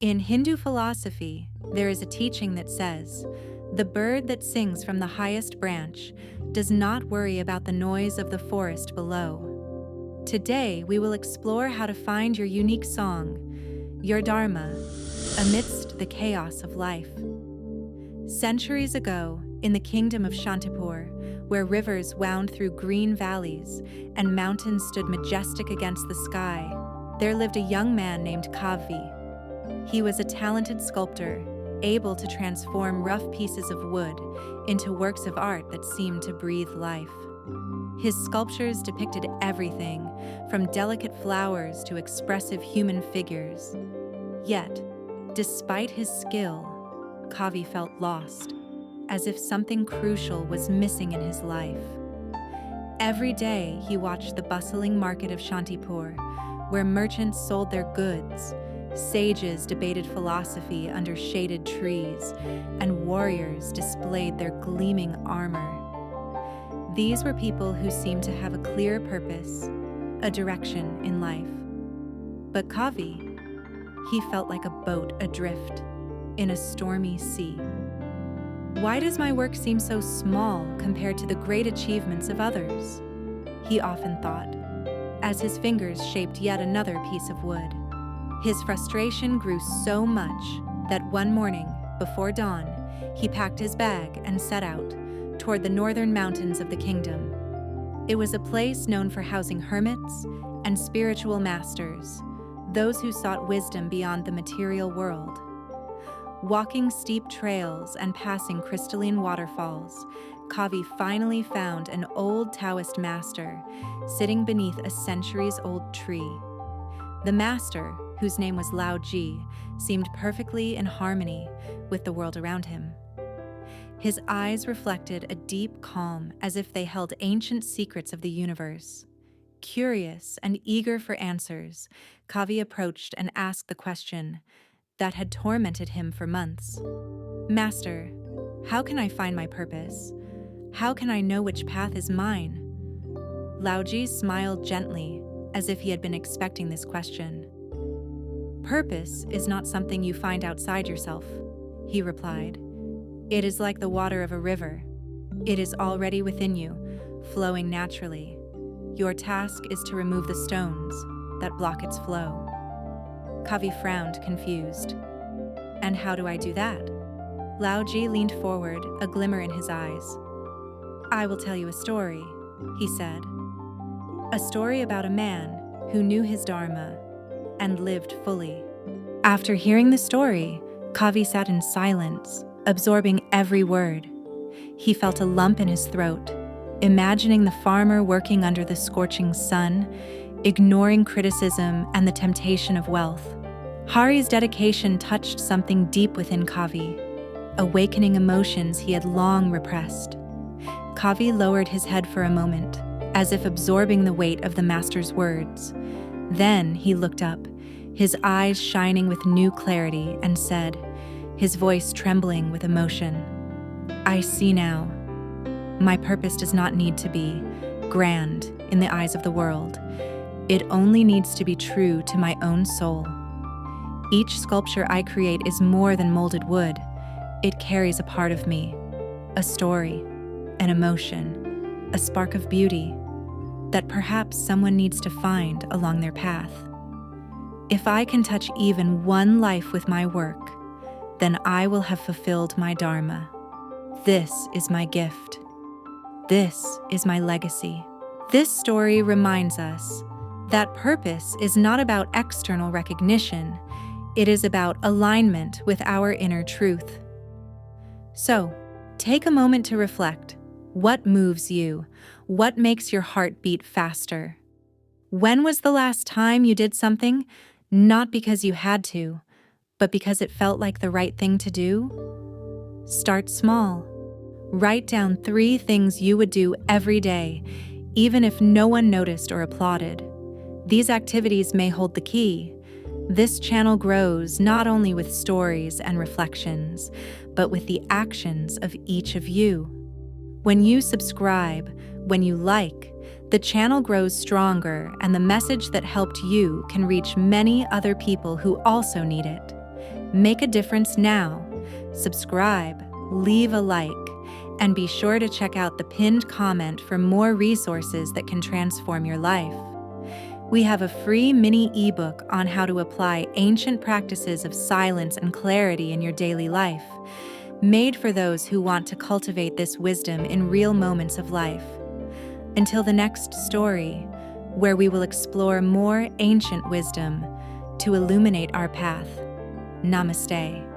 In Hindu philosophy, there is a teaching that says, "The bird that sings from the highest branch does not worry about the noise of the forest below." Today, we will explore how to find your unique song, your dharma, amidst the chaos of life. Centuries ago, in the kingdom of Shantipur, where rivers wound through green valleys and mountains stood majestic against the sky, there lived a young man named Kavi. He was a talented sculptor, able to transform rough pieces of wood into works of art that seemed to breathe life. His sculptures depicted everything, from delicate flowers to expressive human figures. Yet, despite his skill, Kavi felt lost, as if something crucial was missing in his life. Every day, he watched the bustling market of Shantipur, where merchants sold their goods, sages debated philosophy under shaded trees, and warriors displayed their gleaming armor. These were people who seemed to have a clear purpose, a direction in life. But Kavi, he felt like a boat adrift in a stormy sea. Why does my work seem so small compared to the great achievements of others? He often thought, as his fingers shaped yet another piece of wood. His frustration grew so much that one morning, before dawn, he packed his bag and set out toward the northern mountains of the kingdom. It was a place known for housing hermits and spiritual masters, those who sought wisdom beyond the material world. Walking steep trails and passing crystalline waterfalls, Kavi finally found an old Taoist master sitting beneath a centuries-old tree. The master, whose name was Lao Ji, seemed perfectly in harmony with the world around him. His eyes reflected a deep calm, as if they held ancient secrets of the universe. Curious and eager for answers, Kavi approached and asked the question that had tormented him for months. "Master, how can I find my purpose? How can I know which path is mine?" Laoji smiled gently, as if he had been expecting this question. "Purpose is not something you find outside yourself," he replied. "It is like the water of a river. It is already within you, flowing naturally. Your task is to remove the stones that block its flow." Kavi frowned, confused. "And how do I do that?" Laoji leaned forward, a glimmer in his eyes. "I will tell you a story," he said. "A story about a man who knew his dharma and lived fully." After hearing the story, Kavi sat in silence, absorbing every word. He felt a lump in his throat, imagining the farmer working under the scorching sun, ignoring criticism and the temptation of wealth. Hari's dedication touched something deep within Kavi, awakening emotions he had long repressed. Kavi lowered his head for a moment, as if absorbing the weight of the master's words. Then he looked up, his eyes shining with new clarity, and said, his voice trembling with emotion, "I see now. My purpose does not need to be grand in the eyes of the world. It only needs to be true to my own soul. Each sculpture I create is more than molded wood. It carries a part of me, a story, an emotion, a spark of beauty that perhaps someone needs to find along their path. If I can touch even one life with my work, then I will have fulfilled my dharma. This is my gift. This is my legacy." This story reminds us that purpose is not about external recognition. It is about alignment with our inner truth. So, take a moment to reflect. What moves you? What makes your heart beat faster? When was the last time you did something, not because you had to, but because it felt like the right thing to do? Start small. Write down 3 things you would do every day, even if no one noticed or applauded. These activities may hold the key. This channel grows not only with stories and reflections, but with the actions of each of you. When you subscribe, when you like, the channel grows stronger, and the message that helped you can reach many other people who also need it. Make a difference now. Subscribe, leave a like, and be sure to check out the pinned comment for more resources that can transform your life. We have a free mini ebook on how to apply ancient practices of silence and clarity in your daily life, made for those who want to cultivate this wisdom in real moments of life. Until the next story, where we will explore more ancient wisdom to illuminate our path. Namaste.